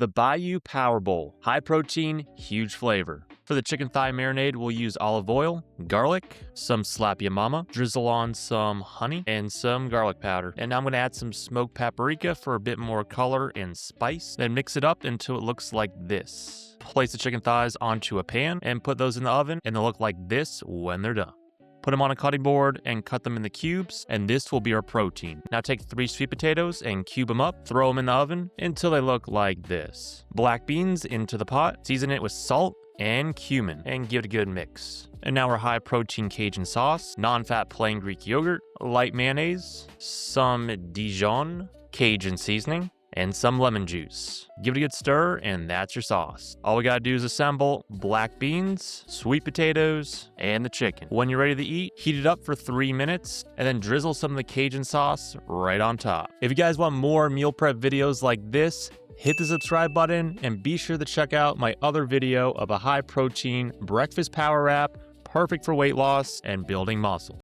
The Bayou Power Bowl. High protein, huge flavor. For the chicken thigh marinade, we'll use olive oil, garlic, some slap ya mama, drizzle on some honey, and some garlic powder. And now I'm gonna add some smoked paprika for a bit more color and spice. Then mix it up until it looks like this. Place the chicken thighs onto a pan and put those in the oven, and they'll look like this when they're done. Put them on a cutting board and cut them into cubes, and this will be our protein. Now take 3 sweet potatoes and cube them up, throw them in the oven until they look like this. Black beans into the pot, season it with salt and cumin, and give it a good mix. And now our high protein Cajun sauce, non-fat plain Greek yogurt, light mayonnaise, some Dijon Cajun seasoning, and some lemon juice. Give it a good stir, and that's your sauce. All we gotta do is assemble black beans, sweet potatoes, and the chicken. When you're ready to eat, heat it up for 3 minutes, and then drizzle some of the Cajun sauce right on top. If you guys want more meal prep videos like this, hit the subscribe button, and be sure to check out my other video of a high protein breakfast power wrap, perfect for weight loss and building muscle.